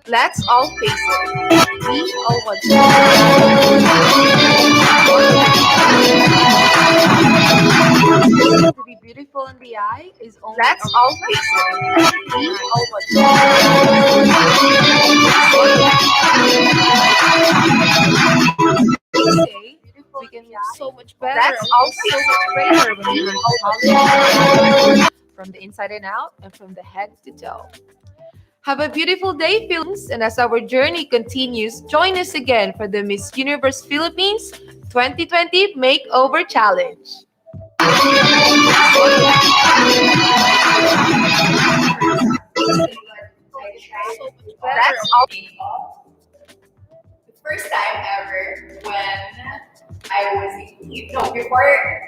Let's all face it. We all want to be beautiful in the eye is only Let's a all face it. We all say we can look so much better Let's and all feel so much greater when we learn college from the inside and out and from the head to toe. Have a beautiful day, Philippines, and as our journey continues, join us again for the Miss Universe Philippines 2020 Makeover Challenge. Let's all The first time ever when I was no before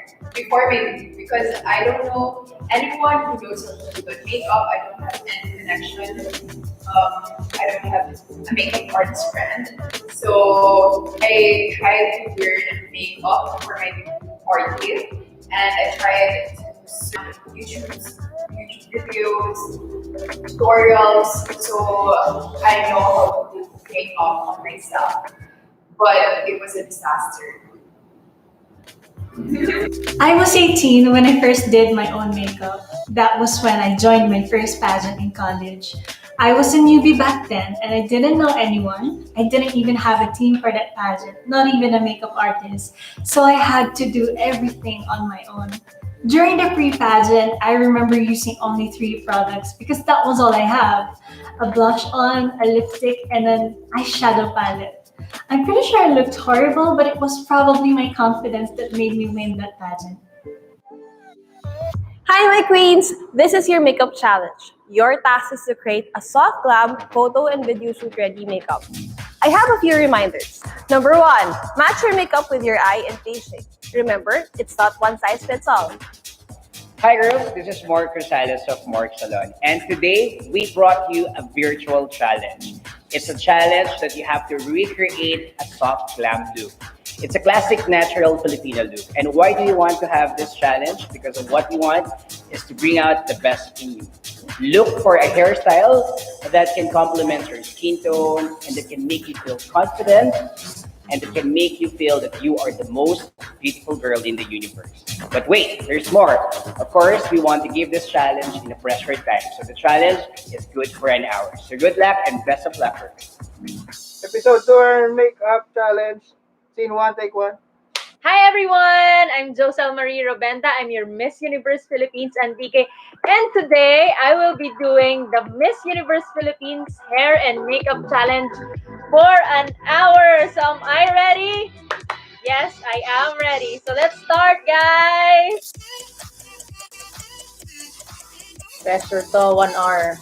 maybe because I don't know anyone who knows how to do good makeup. I don't have any connection. I don't have a makeup artist friend, so I tried to learn makeup for my party, and I tried to search YouTube videos, tutorials, so I know how to do makeup myself. But it was a disaster. I was 18 when I first did my own makeup. That was when I joined my first pageant in college. I was a newbie back then and I didn't know anyone. I didn't even have a team for that pageant, not even a makeup artist. So I had to do everything on my own. During the pre pageant, I remember using only three products because that was all I have: a blush on, a lipstick, and an eyeshadow palette. I'm pretty sure I looked horrible, but it was probably my confidence that made me win that pageant. Hi, my queens! This is your makeup challenge. Your task is to create a soft glam photo and video shoot ready makeup. I have a few reminders. Number one, match your makeup with your eye and face shape. Remember, it's not one size fits all. Hi girls, this is Mark Rosales of Mark Salon, and today we brought you a virtual challenge. It's a challenge that you have to recreate a soft glam look. It's a classic natural Filipino look. And why do you want to have this challenge? Because of what you want is to bring out the best in you. Look for a hairstyle that can complement your skin tone and that can make you feel confident and that can make you feel that you are the most beautiful girl in the universe. But wait, there's more. Of course, we want to give this challenge in a pressured time. So the challenge is good for an hour. So good luck and best of luck for Episode 2 Makeup Challenge. Scene 1, take 1. Hi everyone! I'm Josel Marie Robenta. I'm your Miss Universe Philippines and DK. And today, I will be doing the Miss Universe Philippines Hair and Makeup Challenge for an hour. So am I ready? Yes, I am ready. So let's start, guys! Pressure to 1 hour.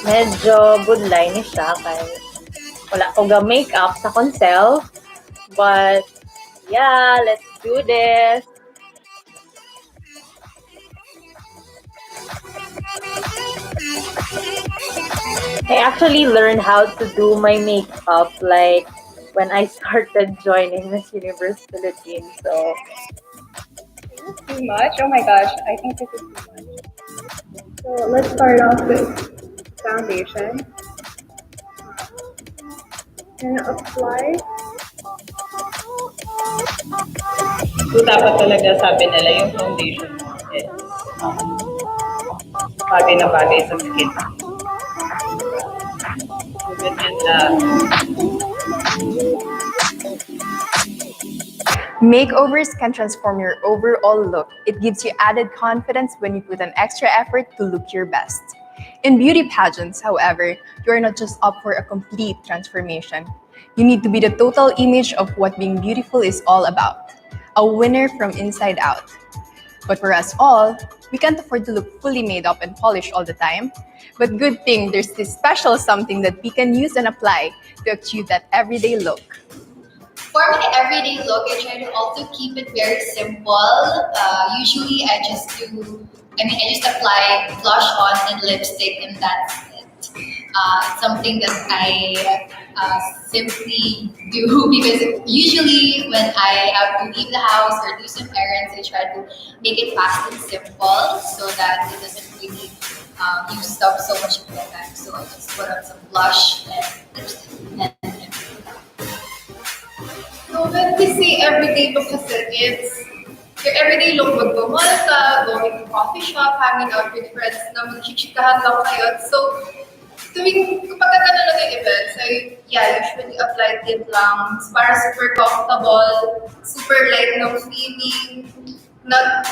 Medyo budlay ni siya kay wala ko ga makeup sa konsel. But yeah, let's do this. I actually learned how to do my makeup like when I started joining Miss Universe Philippines. So Too much? Oh my gosh, I think this is too much. So let's start off with foundation. And apply. So, dapat talaga sabi nila yung foundation mo is bagay na bagay sa skin. So, ganyan lang. Makeovers can transform your overall look. It gives you added confidence when you put an extra effort to look your best. In beauty pageants, however, you are not just up for a complete transformation. You need to be the total image of what being beautiful is all about. A winner from inside out. But for us all, we can't afford to look fully made up and polished all the time. But good thing there's this special something that we can use and apply to achieve that everyday look. For my everyday look, I try to also keep it very simple. Usually, I just apply blush on and lipstick, and that's it. something that I simply do because usually when I have to leave the house or do some errands, I try to make it fast and simple so that it doesn't really use up so much of my time. So I just put on some blush and lipstick and so when we say everyday look kasi it's your everyday look, magmamall ka, going to coffee shop, hanging out with friends na magchichikahan lang kayo. So, kapag ganun lang yung events, I usually apply tint lang para super comfortable, super light ng feeling. Not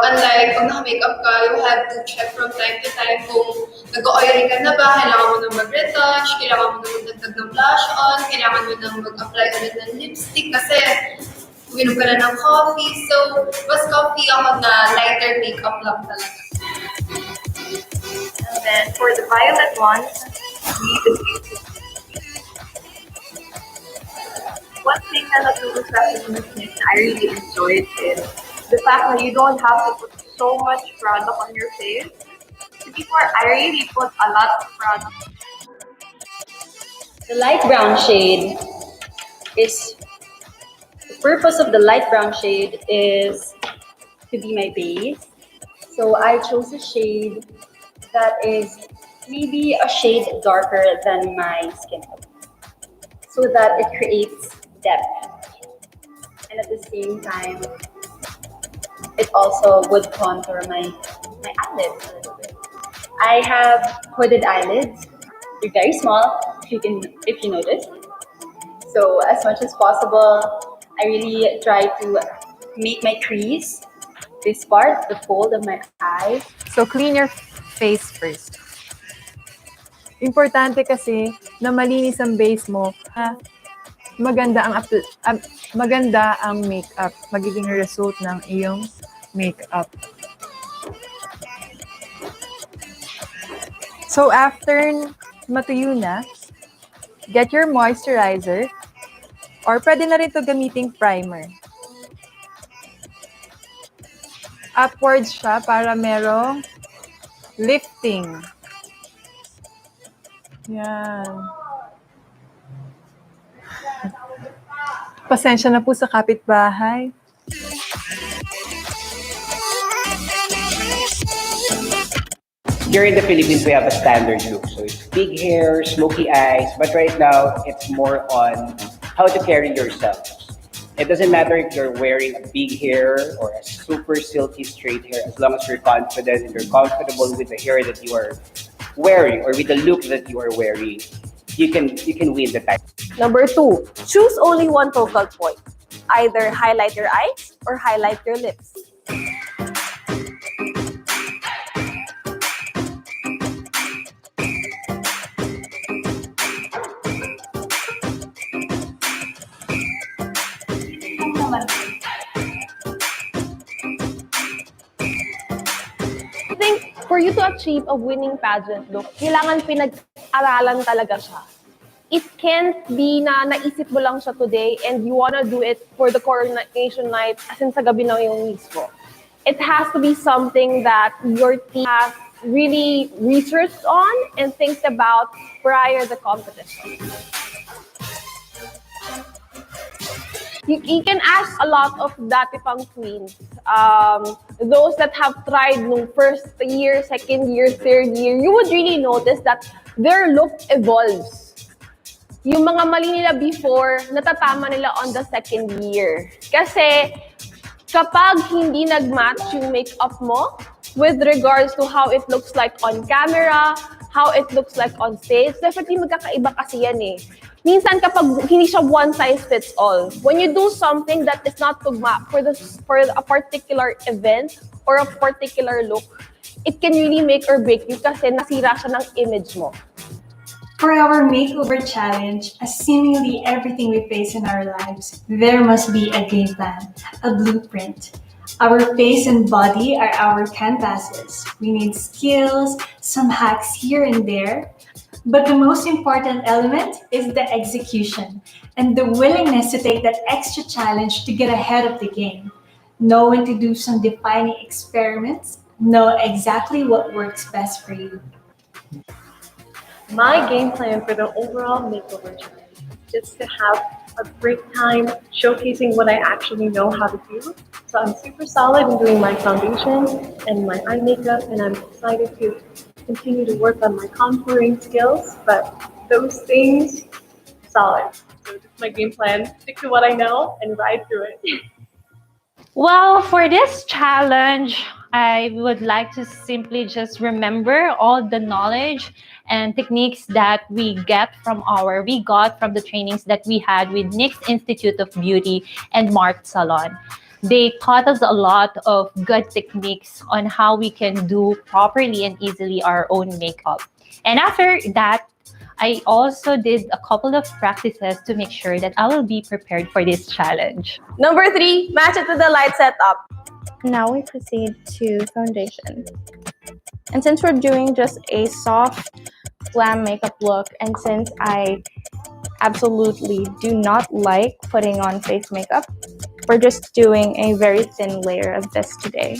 unlike pag naka-makeup ka, you have to check from time to time kung nag-oily ka na ba, kailangan mo na mag-retouch, kailangan mo na magdagdag ng blush on, kailangan mo na mag-apply ulit ng lipstick kasi uminom ka na ng coffee. So, mas coffee ako na lighter makeup lang talaga. And then for the violet one, we one thing that Natural Feminism I really enjoyed is the fact that you don't have to put so much product on your face. Before, I really put a lot of product. The light brown shade is, the purpose of the light brown shade is to be my base. So I chose a shade that is maybe a shade darker than my skin tone so that it creates depth. And at the same time, it also would contour my eyelids a little bit. I have hooded eyelids. They're very small, if you notice. So as much as possible, I really try to make my crease, this part, the fold of my eye. So, clean your face first. Importante kasi na malinis ang base mo. Maganda ang makeup. Magiging result ng iyong makeup. So, after matuyo na, get your moisturizer or pwede na rin ito gamiting primer. Upwards siya para merong lifting. Yan. Pasensya na po sa kapitbahay. Here in the Philippines, we have a standard look. So it's big hair, smoky eyes, but right now, it's more on how to carry yourself. It doesn't matter if you're wearing a big hair or a super silky straight hair, as long as you're confident and you're comfortable with the hair that you are wearing or with the look that you are wearing, you can win the time. Number 2, choose only one focal point. Either highlight your eyes or highlight your lips. I think for you to achieve a winning pageant look, kailangan pinag-aralan talaga siya. It can't be na naisip mo lang siya today and you wanna do it for the coronation night as in sa gabi na yung mismo. It has to be something that your team has really researched on and thinks about prior the competition. You can ask a lot of dati pang queens, those that have tried nung first year, second year, third year, you would really notice that their look evolves. Yung mga mali nila before, natatama nila on the second year. Kasi kapag hindi nag-match yung makeup mo with regards to how it looks like on camera, how it looks like on stage, definitely magkakaiba kasi yan eh. Minsan kapag hindi siya one size fits all, when you do something that is not tugma for a particular event or a particular look, it can really make or break you kasi nasira siya ng image mo. For our makeover challenge, as seemingly everything we face in our lives, there must be a game plan, a blueprint. Our face and body are our canvases. We need skills, some hacks here and there. But the most important element is the execution and the willingness to take that extra challenge to get ahead of the game. Know when to do some defining experiments, know exactly what works best for you. My game plan for the overall makeover challenge is just to have a great time showcasing what I actually know how to do. So I'm super solid in doing my foundation and my eye makeup, and I'm excited to continue to work on my contouring skills. But those things, solid. So this is my game plan. Stick to what I know and ride through it. Well, for this challenge, I would like to simply just remember all the knowledge and techniques that we got from the trainings that we had with NYX Institute of Beauty and Mark Salon. They taught us a lot of good techniques on how we can do properly and easily our own makeup. And after that, I also did a couple of practices to make sure that I will be prepared for this challenge. Number 3, match it with the light setup. Now we proceed to foundation. And since we're doing just a soft glam makeup look, and since I absolutely do not like putting on face makeup, we're just doing a very thin layer of this today.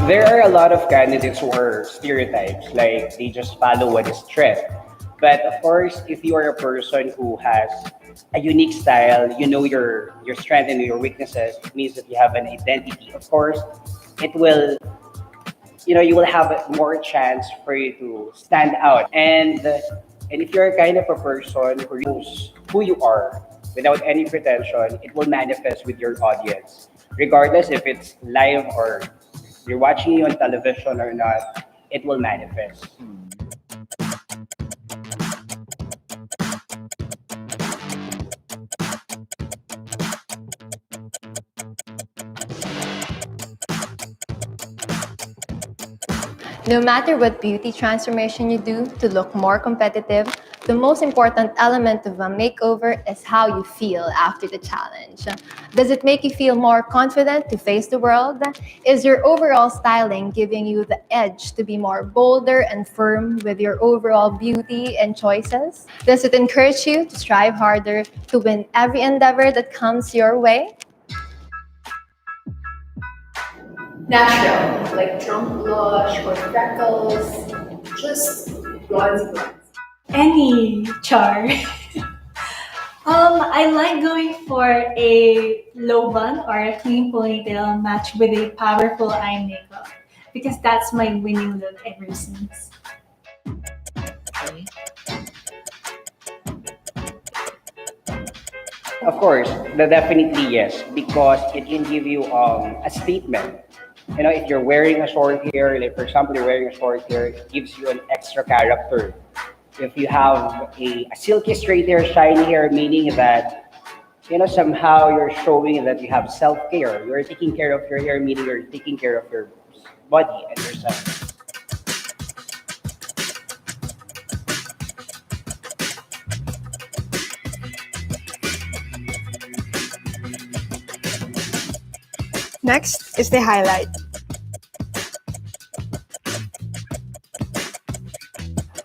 There are a lot of candidates who are stereotypes, like they just follow what is trend. But of course, if you are a person who has a unique style, you know your strength and your weaknesses, it means that you have an identity. Of course, it will, you will have more chance for you to stand out. And if you're a kind of a person who knows who you are without any pretension, it will manifest with your audience, regardless if it's live or you're watching you on television or not, it will manifest. No matter what beauty transformation you do to look more competitive, the most important element of a makeover is how you feel after the challenge. Does it make you feel more confident to face the world? Is your overall styling giving you the edge to be more bolder and firm with your overall beauty and choices? Does it encourage you to strive harder to win every endeavor that comes your way? Natural, like drunk blush or freckles, just bronzy bronze. Any char. I like going for a low bun or a clean ponytail matched with a powerful eye makeup because that's my winning look ever since. Of course, definitely yes, because it can give you a statement. If you're wearing a short hair, like for example, you're wearing a short hair, it gives you an extra character. If you have a silky straight hair, shiny hair, meaning that somehow you're showing that you have self-care. You're taking care of your hair, meaning you're taking care of your body and yourself. Next is the highlight.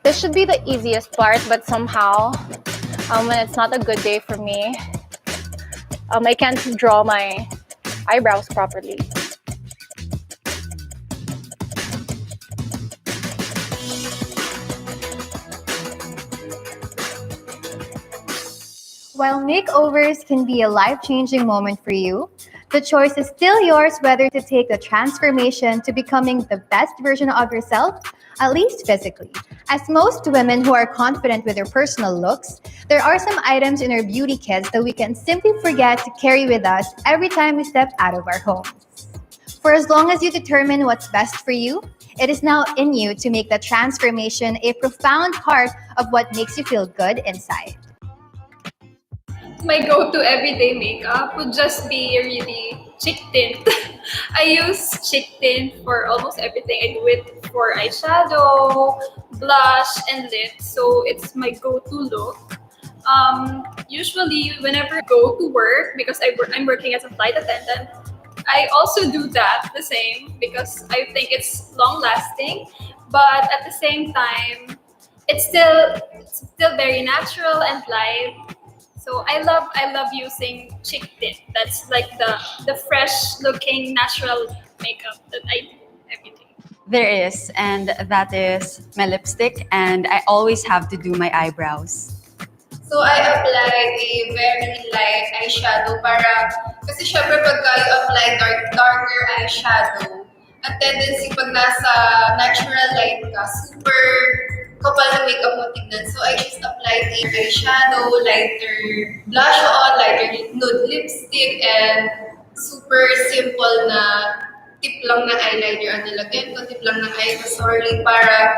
This should be the easiest part, but somehow, when it's not a good day for me, I can't draw my eyebrows properly. While makeovers can be a life-changing moment for you, the choice is still yours whether to take the transformation to becoming the best version of yourself, at least physically. As most women who are confident with their personal looks, there are some items in our beauty kits that we can simply forget to carry with us every time we step out of our homes. For as long as you determine what's best for you, it is now in you to make the transformation a profound part of what makes you feel good inside. My go-to everyday makeup would just be really cheek tint. I use cheek tint for almost everything. I do it for eyeshadow, blush, and lip. So it's my go-to look. Usually, whenever I go to work, because I'm working as a flight attendant, I also do that the same because I think it's long-lasting. But at the same time, it's still very natural and light. So I love using cheek tint. That's like the fresh looking natural makeup that I do every day. There is, and that is my lipstick, and I always have to do my eyebrows. So I applied a very light eyeshadow para, kasi syempre pagka you apply darker eyeshadow, ang tendency pag nasa natural light ka, super kapal na makeup mo tignan. So I just applied a eyeshadow, lighter blush on, lighter nude lipstick, and super simple na tip lang na eyeliner ang nilagyan ko, tip lang ng eye sorry para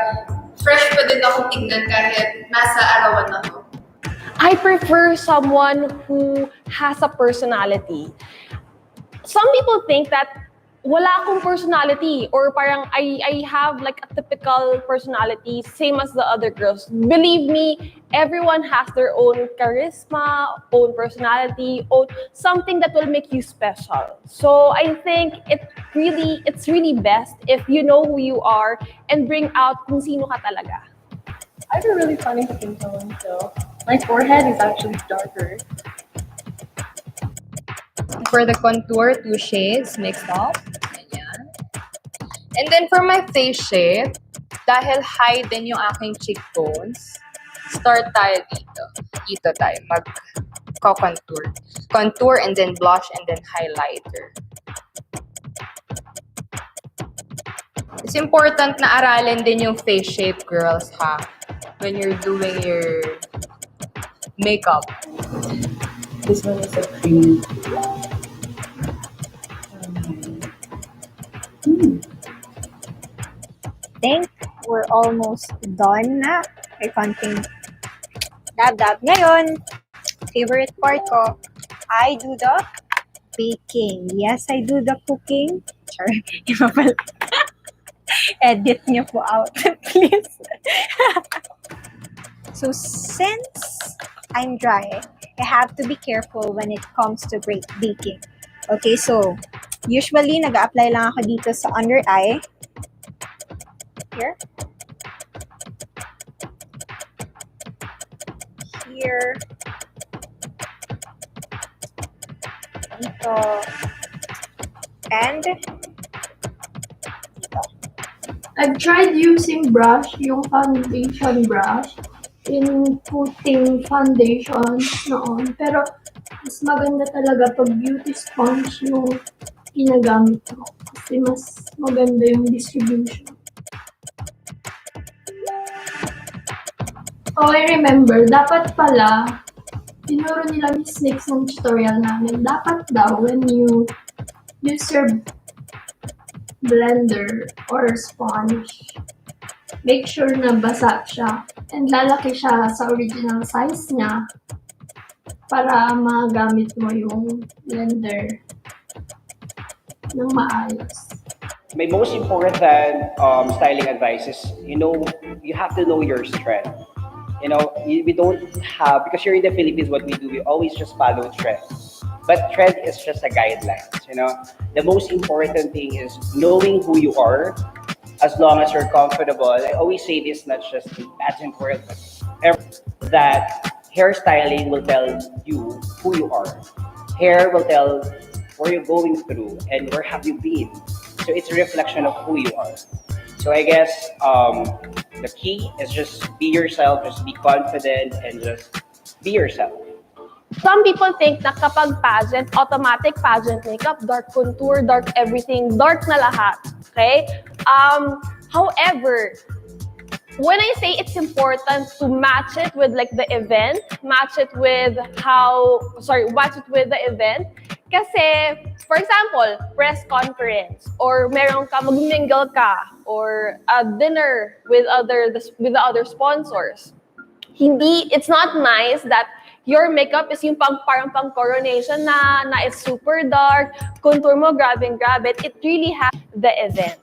fresh pa din ako tignan kahit nasa arawan ako. I prefer someone who has a personality. Some people think that wala akong personality or parang I have like a typical personality, same as the other girls. Believe me, everyone has their own charisma, own personality, own something that will make you special. So I think it's really best if you know who you are and bring out kung sino ka talaga. I have a really funny thing going, so my forehead is actually darker. For the contour, 2 shades mixed up. Ganyan. And then for my face shape, dahil high din yung aking cheekbones, start tayo dito. Dito tayo mag-contour. Contour and then blush and then highlighter. It's important na aralin din yung face shape, girls, ha? When you're doing your makeup. This one is a cream. Think we're almost done na. May konting dab-dab. Ngayon, favorite part ko, I do the baking. Yes, I do the cooking. Sure, iba pala. Edit niyo po out, please. So, since I'm dry, I have to be careful when it comes to baking. Okay, so, usually, nag-a-apply lang ako dito sa under eye. Here. Here. Dito. And dito. I've tried using brush, yung foundation brush, in putting foundation noon. Pero, mas maganda talaga pag beauty sponge yung ginagamit ko. Kasi mas maganda yung distribution. Oh, I remember, dapat pala, tinuro nila Miss Nix ng tutorial namin, dapat daw when you use your blender or sponge, make sure na basa siya and lalaki siya sa original size niya para magamit mo yung blender ng maayos. My most important styling advice is, you have to know your strength. We don't have, because here in the Philippines, what we do, we always just follow trend. But trend is just a guideline. The most important thing is knowing who you are, as long as you're comfortable. I always say this, not just in pageant world, but that hairstyling will tell you who you are. Hair will tell where you're going through and where have you been. So it's a reflection of who you are. So I guess the key is just be yourself, just be confident, and just be yourself. Some people think na kapag pageant, automatic pageant makeup, dark contour, dark everything, dark na lahat. Okay? However, when I say it's important to match it with like the event, match it with the event. Kasi, for example, press conference, or meron ka, mag-mingle ka, or a dinner with the other sponsors. It's not nice that your makeup is yung parang pang coronation na it's super dark, contour mo, grabe. It really has the event.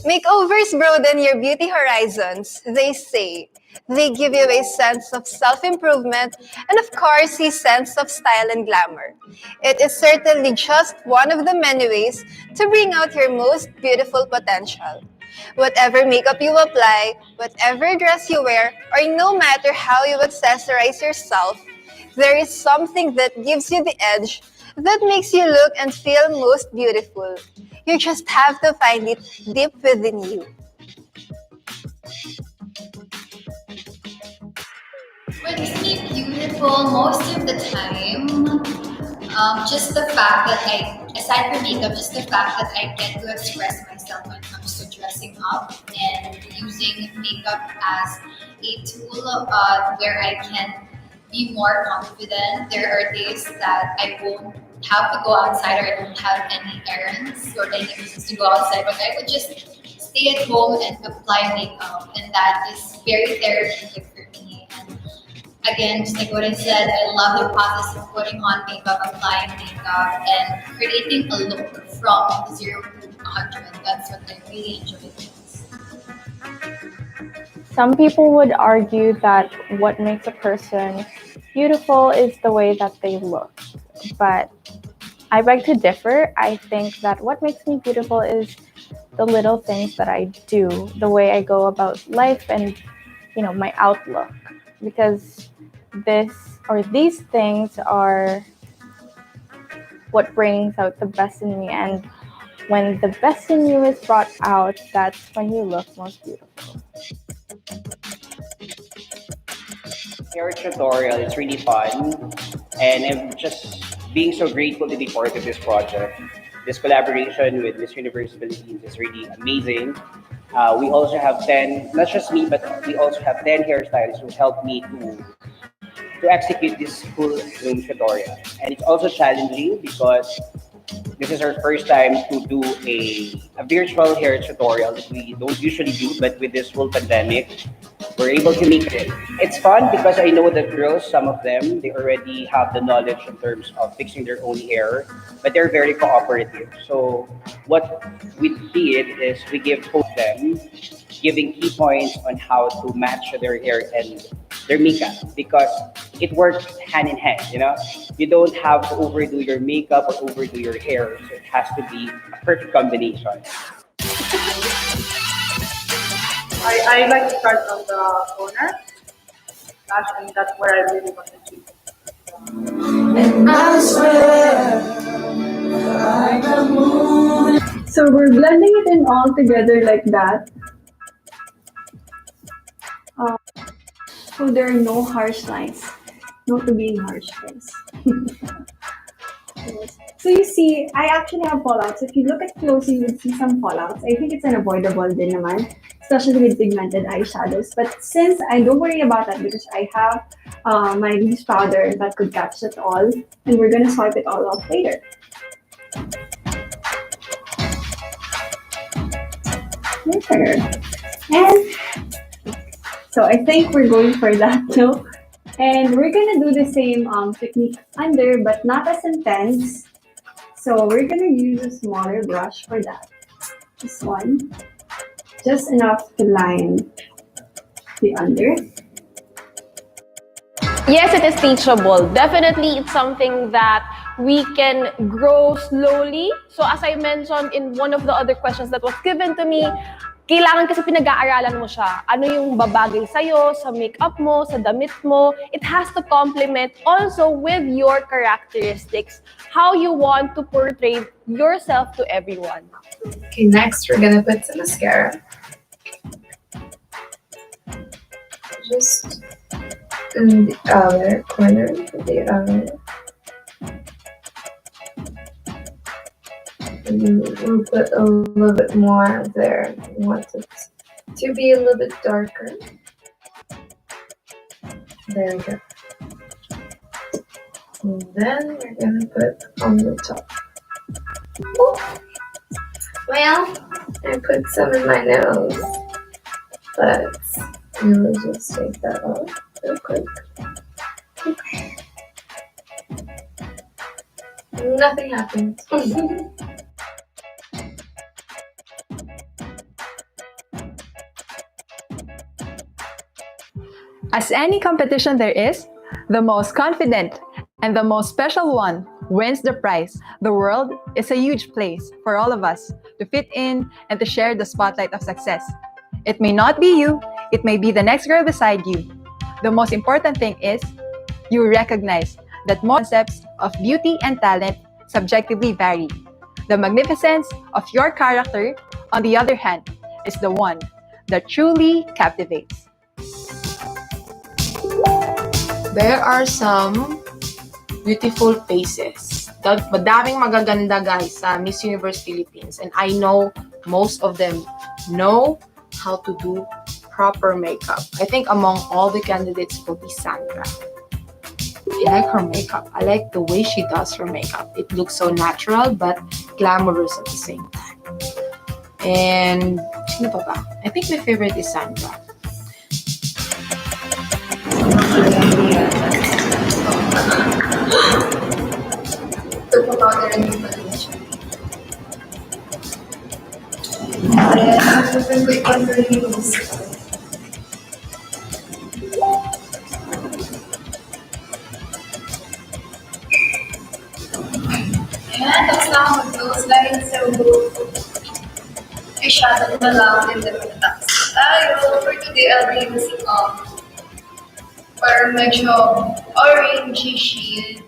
Makeovers broaden your beauty horizons, they say. They give you a sense of self-improvement and, of course, a sense of style and glamour. It is certainly just one of the many ways to bring out your most beautiful potential. Whatever makeup you apply, whatever dress you wear, or no matter how you accessorize yourself, There is something that gives you the edge that makes you look and feel most beautiful. You just have to find it deep within you. What makes me beautiful most of the time, just the fact that aside from makeup, just the fact that I get to express myself when it comes to dressing up and using makeup as a tool where I can be more confident. There are days that I won't have to go outside or I don't have any errands or any reasons to go outside, but I would just stay at home and apply makeup, and that is very therapeutic for me. And again, just like what I said, I love the process of putting on makeup, applying makeup, and creating a look from 0 to 100. That's what I really enjoy doing. Some people would argue that what makes a person beautiful is the way that they look. But I beg to differ. I think that what makes me beautiful is the little things that I do, the way I go about life, and my outlook. Because these things are what brings out the best in me. And when the best in you is brought out, that's when you look most beautiful. Your tutorial is really fun, and I'm just being so grateful to be part of this project. This collaboration with Miss Universe Philippines is really amazing. We also have 10, not just me, but we also have 10 hairstylists who helped me to execute this full room tutorial. And it's also challenging because this is our first time to do a virtual hair tutorial that we don't usually do, but with this whole pandemic, we're able to make it. It's fun because I know that girls, some of them, they already have the knowledge in terms of fixing their own hair, but they're very cooperative. So what we did is we give both of them giving key points on how to match their hair and their makeup because it works hand in hand, You don't have to overdo your makeup or overdo your hair, so it has to be a perfect combination. I like to start on the corner. Actually, that's where I really want to do. And I swear, so we're blending it in all together like that. So there are no harsh lines. No to being harsh, guys. So you see, I actually have fallouts. If you look at closely, you would see some fallouts. I think it's unavoidable din naman, especially with pigmented eyeshadows. But since I don't worry about that because I have my loose powder that could catch it all, and we're gonna swipe it all off later. There. And so I think we're going for that too. And we're gonna do the same technique under, but not as intense. So we're gonna use a smaller brush for that. This one. Just enough to line the under. Yes, it is teachable. Definitely, it's something that we can grow slowly. So as I mentioned in one of the other questions that was given to me, kailangan kasi pinag-aaralan mo siya. Ano yung babagay sa'yo, sa makeup mo, sa damit mo. It has to complement also with your characteristics, how you want to portray yourself to everyone. Okay, next we're gonna put some mascara. Just in the outer corner of the outer. And we'll put a little bit more there. We want it to be a little bit darker. There we go. And then we're gonna put on the top. Ooh. Well, I put some in my nose, but we'll just take that off real quick. Okay. Nothing happened. As any competition there is, the most confident and the most special one wins the prize. The world is a huge place for all of us to fit in and to share the spotlight of success. It may not be you, it may be the next girl beside you. The most important thing is you recognize that most concepts of beauty and talent subjectively vary. The magnificence of your character, on the other hand, is the one that truly captivates. There are some beautiful faces. Madaming magaganda guys sa Miss Universe Philippines, and I know most of them know how to do proper makeup. I think among all the candidates will be Sandra. I like her makeup. I like the way she does her makeup. It looks so natural but glamorous at the same time. And sino pa ba? I think my favorite is Sandra. Powder and foundation. Open ko i-contour yung nose ko. Ayan, tapos na ako mag-nose dahil sa eyeshadow na lang and then matapos tayo. For today, I'll be using parang medyo orangey shade.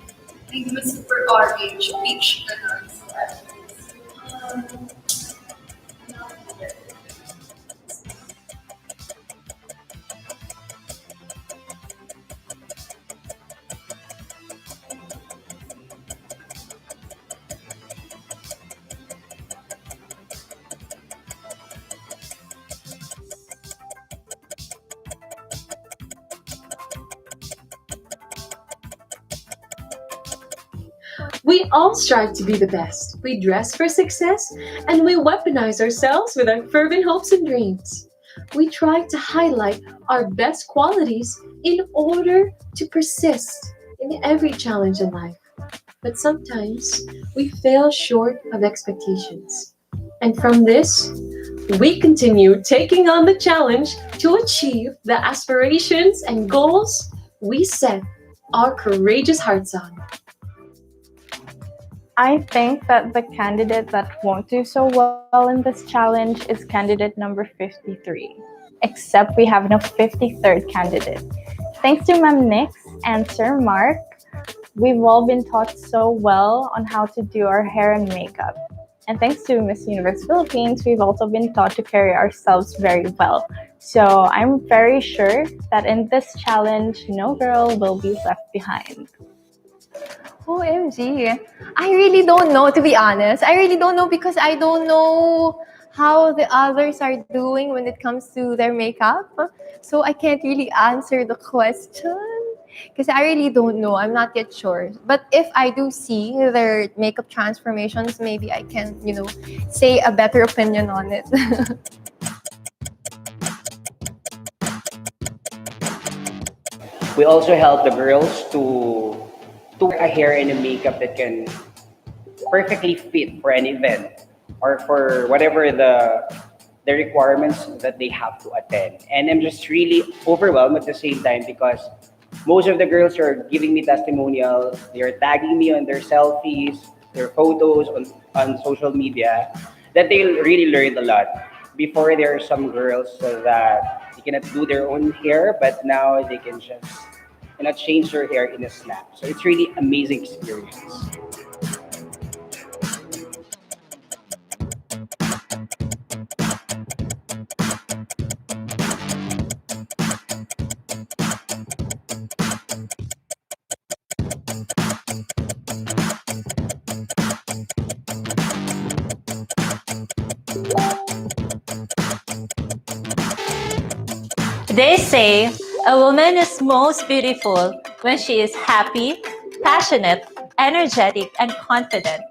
Hindi naman super orange, peach ganun. So, We all strive to be the best. We dress for success, and we weaponize ourselves with our fervent hopes and dreams. We try to highlight our best qualities in order to persist in every challenge in life. But sometimes we fail short of expectations. And from this, we continue taking on the challenge to achieve the aspirations and goals we set our courageous hearts on. I think that the candidate that won't do so well in this challenge is candidate number 53. Except we have no 53rd candidate. Thanks to Ma'am Nix and Sir Mark, we've all been taught so well on how to do our hair and makeup. And thanks to Miss Universe Philippines, we've also been taught to carry ourselves very well. So I'm very sure that in this challenge, no girl will be left behind. OMG. I really don't know, to be honest. I really don't know because I don't know how the others are doing when it comes to their makeup. So I can't really answer the question because I really don't know. I'm not yet sure. But if I do see their makeup transformations, maybe I can, say a better opinion on it. We also help the girls to wear a hair and a makeup that can perfectly fit for an event or for whatever the requirements that they have to attend. And I'm just really overwhelmed at the same time because most of the girls are giving me testimonials. They're tagging me on their selfies, their photos on social media, that they really learned a lot. Before, there are some girls that they cannot do their own hair, but now they can just change their hair in a snap. So it's really amazing experience. They say a woman is most beautiful when she is happy, passionate, energetic, and confident.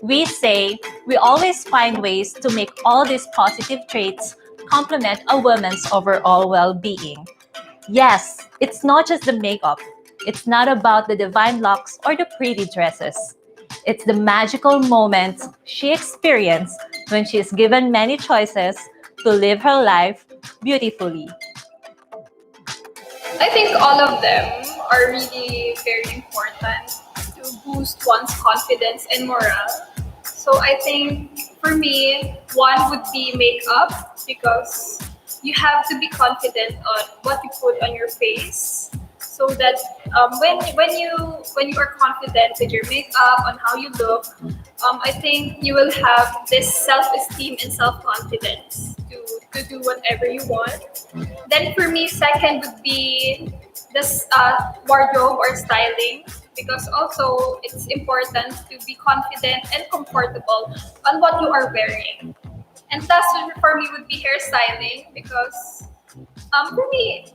We say we always find ways to make all these positive traits complement a woman's overall well-being. Yes, it's not just the makeup. It's not about the divine looks or the pretty dresses. It's the magical moments she experienced when she is given many choices to live her life beautifully. I think all of them are really very important to boost one's confidence and morale. So I think for me, one would be makeup because you have to be confident on what you put on your face. so that when you are confident with your makeup on how you look, I think you will have this self-esteem and self-confidence to do whatever you want. Then for me, second would be this wardrobe or styling, because also it's important to be confident and comfortable on what you are wearing. And last one for me would be hairstyling, because for me,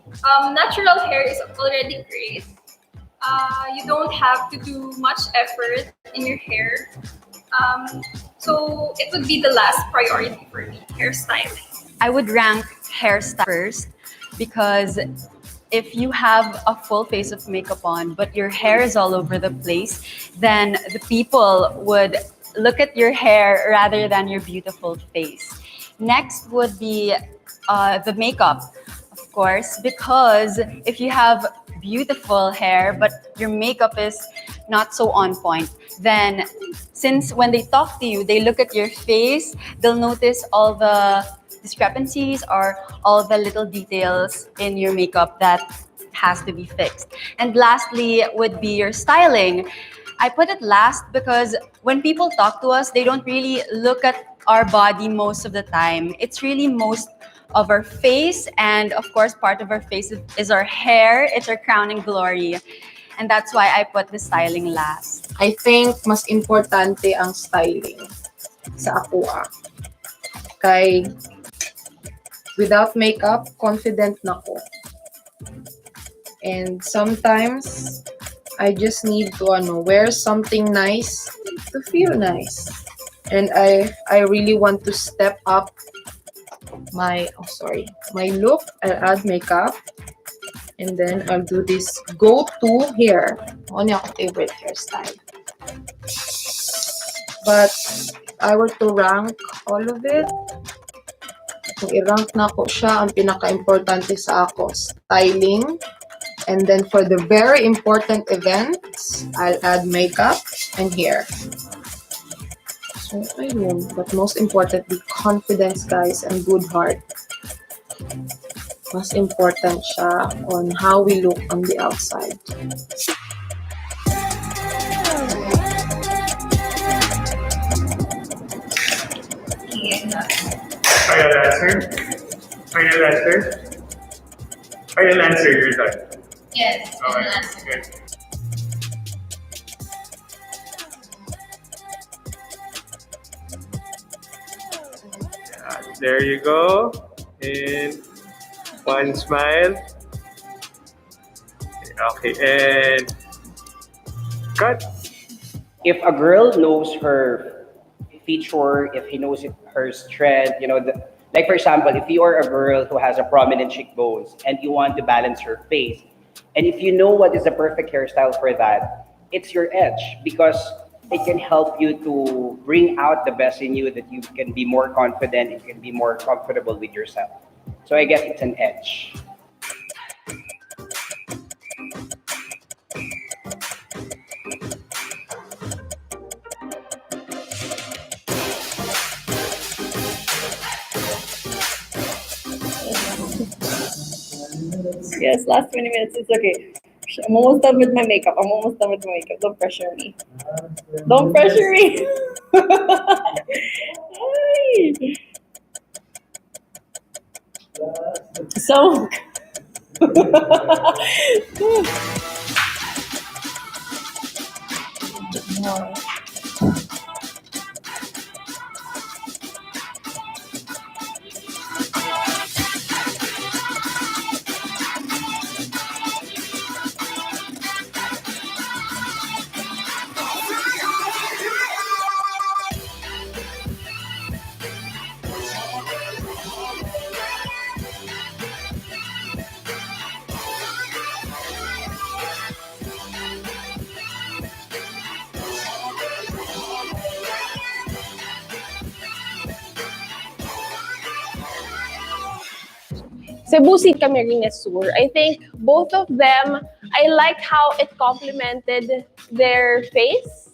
natural hair is already great. You don't have to do much effort in your hair. So it would be the last priority for me, hairstyling. I would rank hairstyle first because if you have a full face of makeup on, but your hair is all over the place, then the people would look at your hair rather than your beautiful face. Next would be the makeup, of course, because if you have beautiful hair, but your makeup is not so on point, then since when they talk to you, they look at your face, they'll notice all the discrepancies or all the little details in your makeup that has to be fixed. And lastly would be your styling. I put it last because when people talk to us, they don't really look at our body most of the time. It's really most of our face, and of course part of our face is our hair. It's our crowning glory. And that's why I put the styling last. I think mas importante ang styling sa ako Kay without makeup, confident na ko. And sometimes I just need to wear something nice to feel nice. And I really want to step up my look. I'll add makeup. And then I'll do this go-to hair. One yung favorite hairstyle. But if I were to rank all of it, kung i-rank na ko siya, ang pinaka-importante sa ako, styling. And then for the very important events, I'll add makeup and hair. So, ayun. But most importantly, confidence, guys, and good heart. Mas important siya on how we look on the outside. Final answer? Final answer? Final answer, you're done. Yes, Okay. final answer. Good. There you go. And one smile. Okay, and cut. If a girl knows her feature, if he knows her strength, like for example, if you are a girl who has a prominent cheekbones and you want to balance her face, and if you know what is the perfect hairstyle for that, it's your edge because it can help you to bring out the best in you, that you can be more confident, you can be more comfortable with yourself. So I guess it's an edge. Yes, last 20 minutes. It's okay. I'm almost done with my makeup. Don't pressure me. Don't pressure me. So. Cebu Camarines Sur. I think both of them, I like how it complemented their face.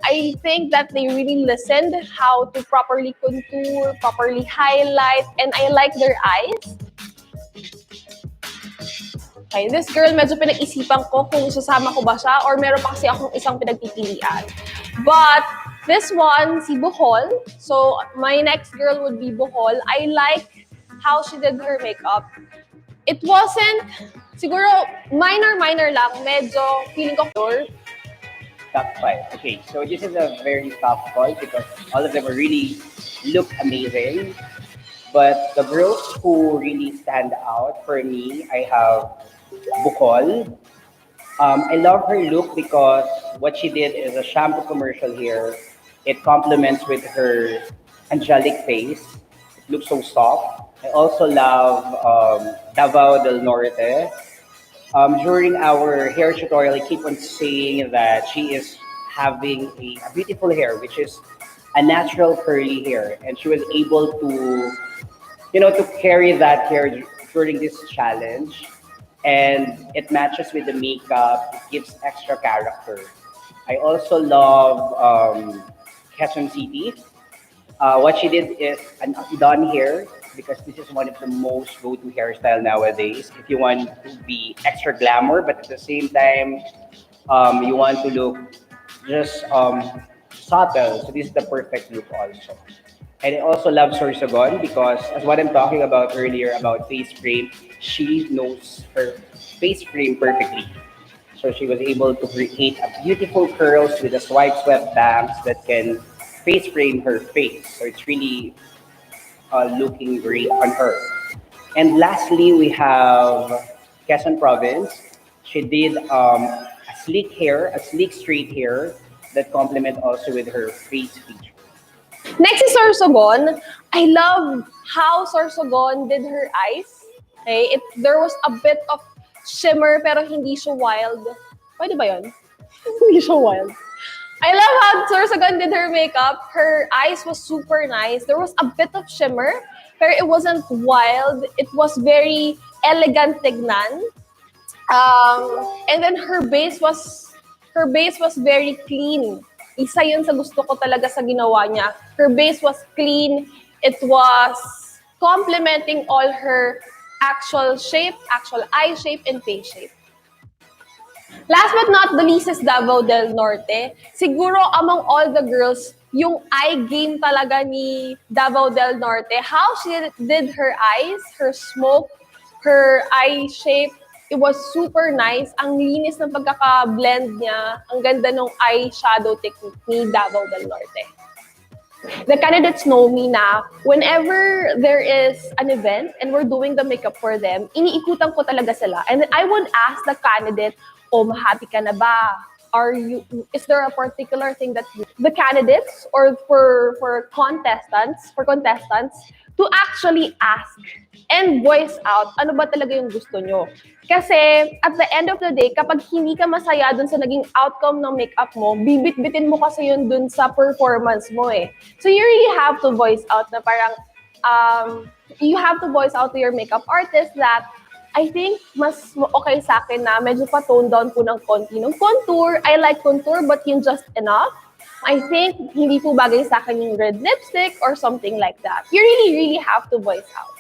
I think that they really listened how to properly contour, properly highlight, and I like their eyes. Okay, this girl, medyo pinag-isipan ko kung sasama ko ba siya or meron pa kasi akong isang pinagpipilian. But this one, si Bohol. So my next girl would be Bohol. I like how she did her makeup. It wasn't, siguro, minor lang. Medyo feeling ko Top 5. Okay, so this is a very tough call because all of them really look amazing. But the girls who really stand out for me, I have Bukol. I love her look because what she did is a shampoo commercial here. It complements with her angelic face. It looks so soft. I also love Davao del Norte. During our hair tutorial, I keep on saying that she is having a beautiful hair, which is a natural curly hair, and she was able to, to carry that hair during this challenge, and it matches with the makeup. It gives extra character. I also love Quezon City. What she did is an done hair because this is one of the most go-to hairstyle nowadays. If you want to be extra glamour, but at the same time, you want to look just subtle. So this is the perfect look also. And I also love Sorsogon because as what I'm talking about earlier about face frame, she knows her face frame perfectly. So she was able to create a beautiful curls with a swipe swept bangs that can face frame her face. So it's really looking great on her. And lastly, we have Quezon Province. She did a sleek straight hair that complement also with her face feature. Next is Sorsogon. I love how Sorsogon did her eyes. Okay, there was a bit of shimmer pero hindi siya wild. Pwede ba yun? Hindi siya wild. I love how Sorsogon did her makeup. Her eyes was super nice. There was a bit of shimmer, pero it wasn't wild. It was very elegant tignan. And then her base was very clean. Isa yun sa gusto ko talaga sa ginawa niya. Her base was clean. It was complementing all her actual shape, actual eye shape, and face shape. Last but not the least is Davao del Norte. Siguro among all the girls, yung eye game talaga ni Davao del Norte, how she did her eyes, her smoke, her eye shape, it was super nice. Ang linis ng pagkaka-blend niya. Ang ganda ng eyeshadow technique ni Davao del Norte. The candidates know me na whenever there is an event and we're doing the makeup for them, iniikutan ko talaga sila. And then I would ask the candidate, happy ka na ba? Is there a particular thing that the candidates or for contestants to actually ask and voice out ano ba talaga yung gusto nyo. Kasi at the end of the day, kapag hindi ka masaya dun sa naging outcome ng makeup mo, bibit-bitin mo kasi yun dun sa performance mo eh. So you really have to voice out na parang, you have to voice out to your makeup artist that I think mas okay sa akin na medyo pa-tone down po ng konti ng contour. I like contour but yun just enough. I think hindi po bagay sa akin yung red lipstick or something like that. You really, really have to voice out.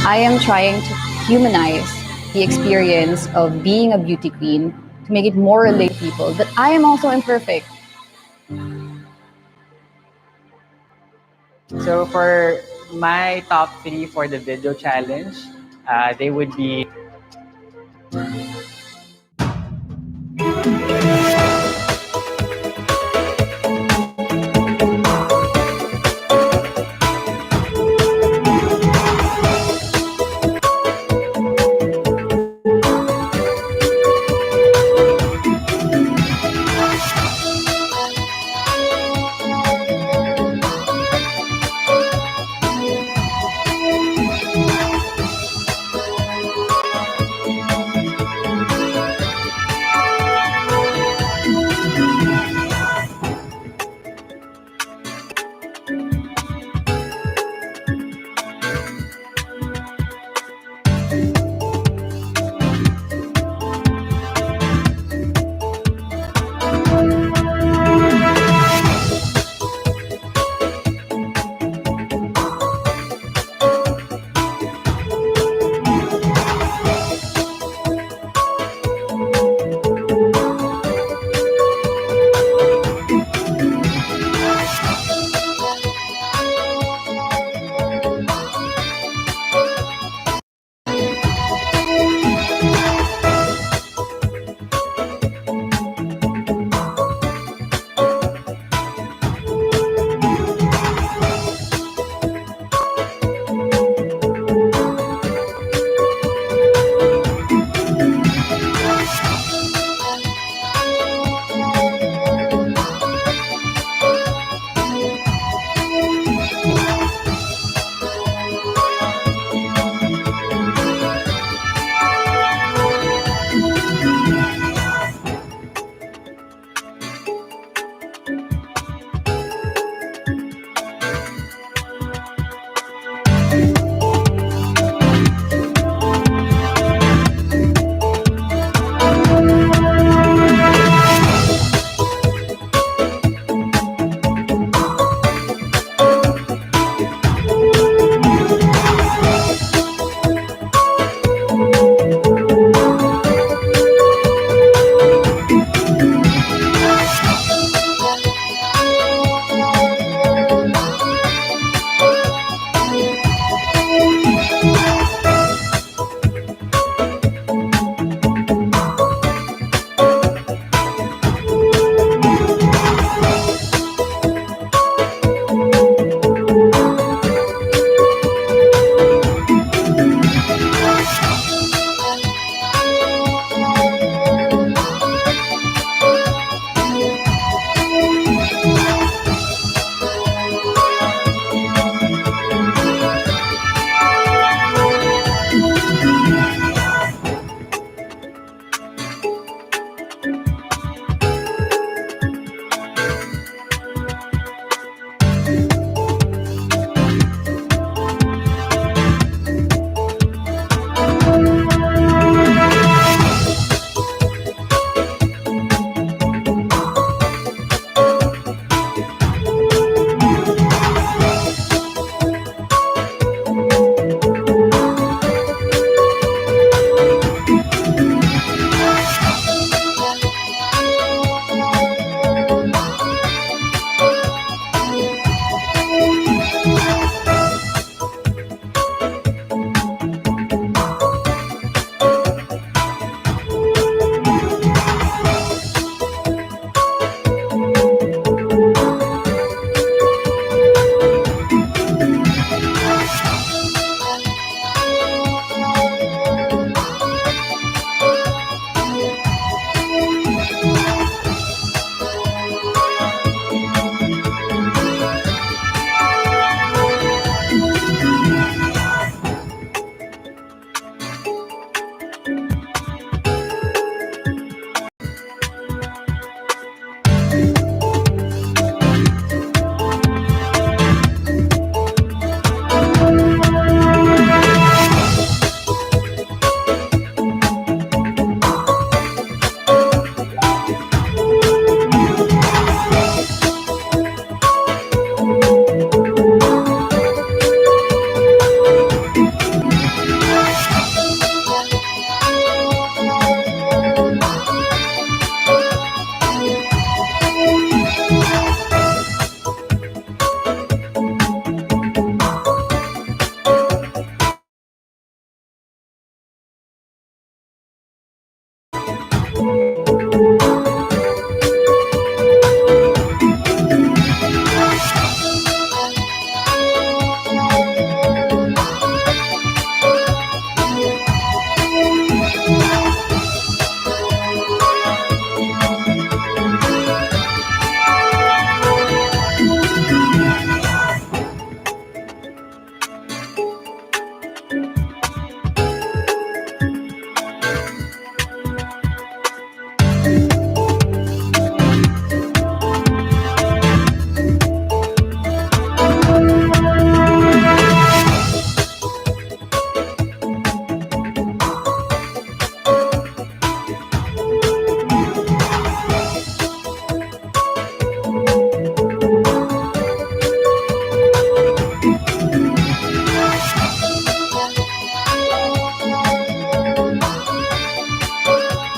I am trying to humanize the experience of being a beauty queen to make it more relatable to people that I am also imperfect. So for my top 3 for the video challenge, they would be